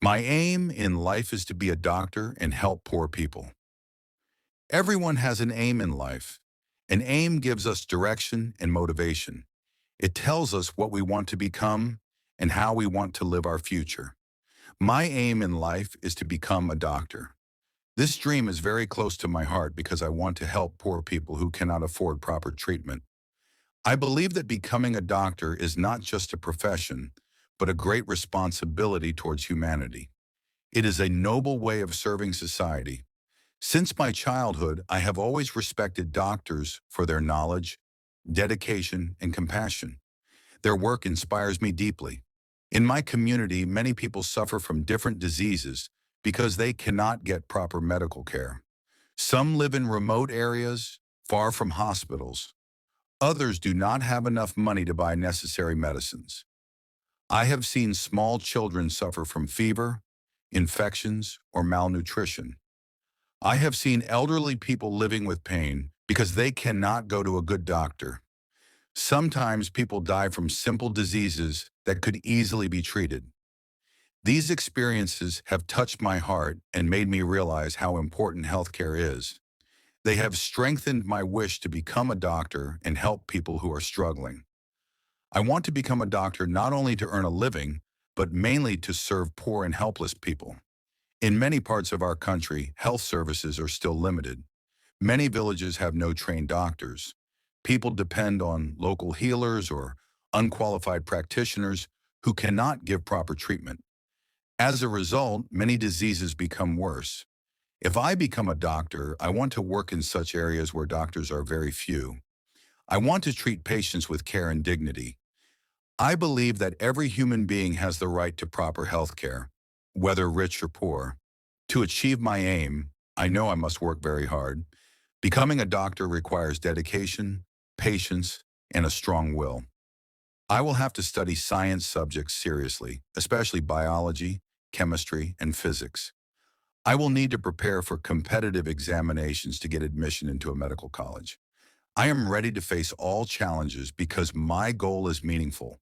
My aim in life is to be a doctor and help poor people. Everyone has an aim in life. An aim gives us direction and motivation. It tells us what we want to become and how we want to live our future. My aim in life is to become a doctor. This dream is very close to my heart because I want to help poor people who cannot afford proper treatment. I believe that becoming a doctor is not just a profession, but a great responsibility towards humanity. It is a noble way of serving society. Since my childhood, I have always respected doctors for their knowledge, dedication, and compassion. Their work inspires me deeply. In my community, many people suffer from different diseases because they cannot get proper medical care. Some live in remote areas, far from hospitals. Others do not have enough money to buy necessary medicines. I have seen small children suffer from fever, infections, or malnutrition. I have seen elderly people living with pain because they cannot go to a good doctor. Sometimes people die from simple diseases that could easily be treated. These experiences have touched my heart and made me realize how important healthcare is. They have strengthened my wish to become a doctor and help people who are struggling. I want to become a doctor not only to earn a living, but mainly to serve poor and helpless people. In many parts of our country, health services are still limited. Many villages have no trained doctors. People depend on local healers or unqualified practitioners who cannot give proper treatment. As a result, many diseases become worse. If I become a doctor, I want to work in such areas where doctors are very few. I want to treat patients with care and dignity. I believe that every human being has the right to proper health care, whether rich or poor. To achieve my aim, I know I must work very hard. Becoming a doctor requires dedication, patience, and a strong will. I will have to study science subjects seriously, especially biology, chemistry, and physics. I will need to prepare for competitive examinations to get admission into a medical college. I am ready to face all challenges because my goal is meaningful.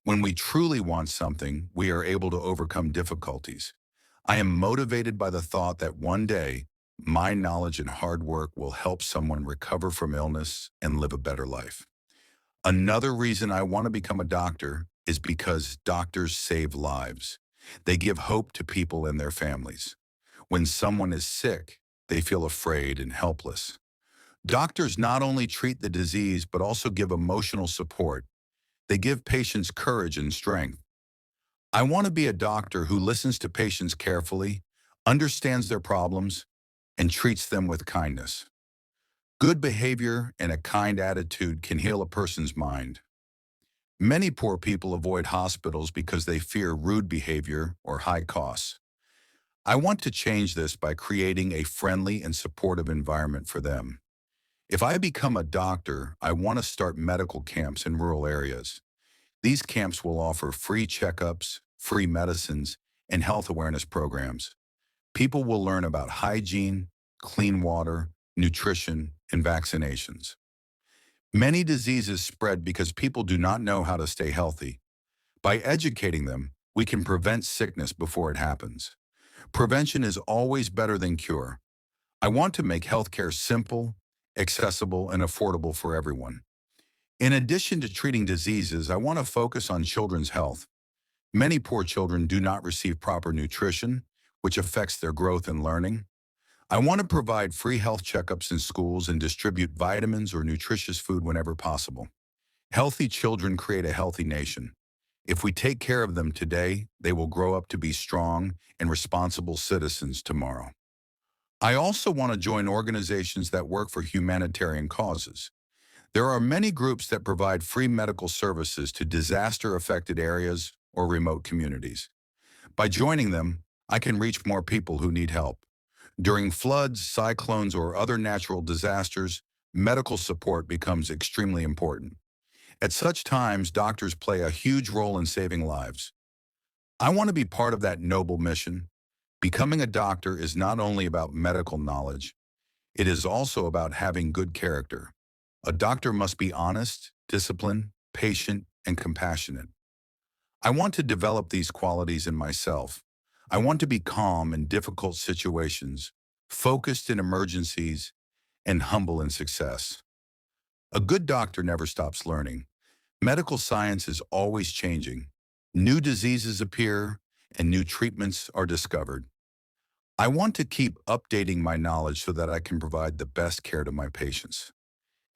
When we truly want something, we are able to overcome difficulties. I am motivated by the thought that one day, my knowledge and hard work will help someone recover from illness and live a better life. Another reason I want to become a doctor is because doctors save lives. They give hope to people and their families. When someone is sick, they feel afraid and helpless. Doctors not only treat the disease, but also give emotional support. They give patients courage and strength. I want to be a doctor who listens to patients carefully, understands their problems, and treats them with kindness. Good behavior and a kind attitude can heal a person's mind. Many poor people avoid hospitals because they fear rude behavior or high costs. I want to change this by creating a friendly and supportive environment for them. If I become a doctor, I want to start medical camps in rural areas. These camps will offer free checkups, free medicines, and health awareness programs. People will learn about hygiene, clean water, nutrition, and vaccinations. Many diseases spread because people do not know how to stay healthy. By educating them, we can prevent sickness before it happens. Prevention is always better than cure. I want to make healthcare simple, accessible, and affordable for everyone. In addition to treating diseases, I want to focus on children's health. Many poor children do not receive proper nutrition, which affects their growth and learning. I want to provide free health checkups in schools and distribute vitamins or nutritious food whenever possible. Healthy children create a healthy nation. If we take care of them today, they will grow up to be strong and responsible citizens tomorrow. I also want to join organizations that work for humanitarian causes. There are many groups that provide free medical services to disaster-affected areas or remote communities. By joining them, I can reach more people who need help. During floods, cyclones, or other natural disasters, medical support becomes extremely important. At such times, doctors play a huge role in saving lives. I want to be part of that noble mission. Becoming a doctor is not only about medical knowledge, it is also about having good character. A doctor must be honest, disciplined, patient, and compassionate. I want to develop these qualities in myself. I want to be calm in difficult situations, focused in emergencies, and humble in success. A good doctor never stops learning. Medical science is always changing. New diseases appear and new treatments are discovered. I want to keep updating my knowledge so that I can provide the best care to my patients.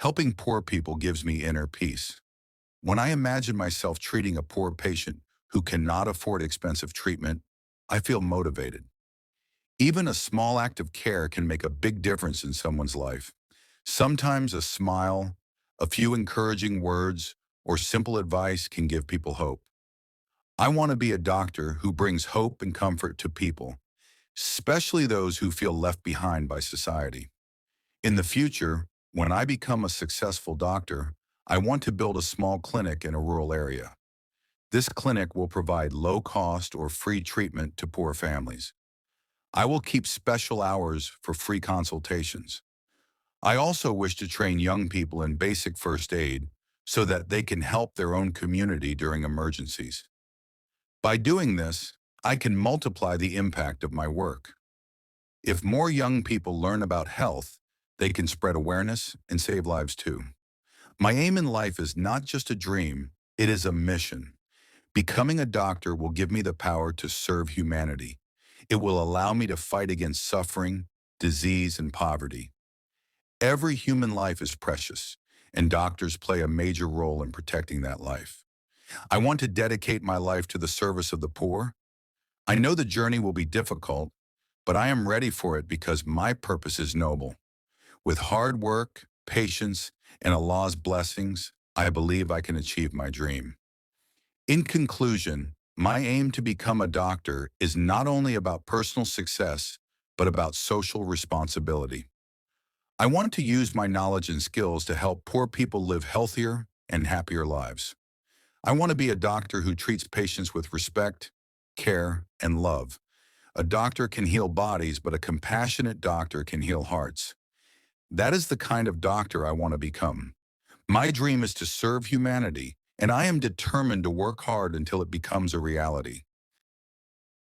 Helping poor people gives me inner peace. When I imagine myself treating a poor patient who cannot afford expensive treatment, I feel motivated. Even a small act of care can make a big difference in someone's life. Sometimes a smile, a few encouraging words, or simple advice can give people hope. I want to be a doctor who brings hope and comfort to people, especially those who feel left behind by society. In the future, when I become a successful doctor, I want to build a small clinic in a rural area. This clinic will provide low-cost or free treatment to poor families. I will keep special hours for free consultations. I also wish to train young people in basic first aid so that they can help their own community during emergencies. By doing this, I can multiply the impact of my work. If more young people learn about health, they can spread awareness and save lives too. My aim in life is not just a dream, it is a mission. Becoming a doctor will give me the power to serve humanity. It will allow me to fight against suffering, disease, and poverty. Every human life is precious, and doctors play a major role in protecting that life. I want to dedicate my life to the service of the poor. I know the journey will be difficult, but I am ready for it because my purpose is noble. With hard work, patience, and Allah's blessings, I believe I can achieve my dream. In conclusion, my aim to become a doctor is not only about personal success, but about social responsibility. I want to use my knowledge and skills to help poor people live healthier and happier lives. I want to be a doctor who treats patients with respect, care, and love. A doctor can heal bodies, but a compassionate doctor can heal hearts. That is the kind of doctor I want to become. My dream is to serve humanity, and I am determined to work hard until it becomes a reality.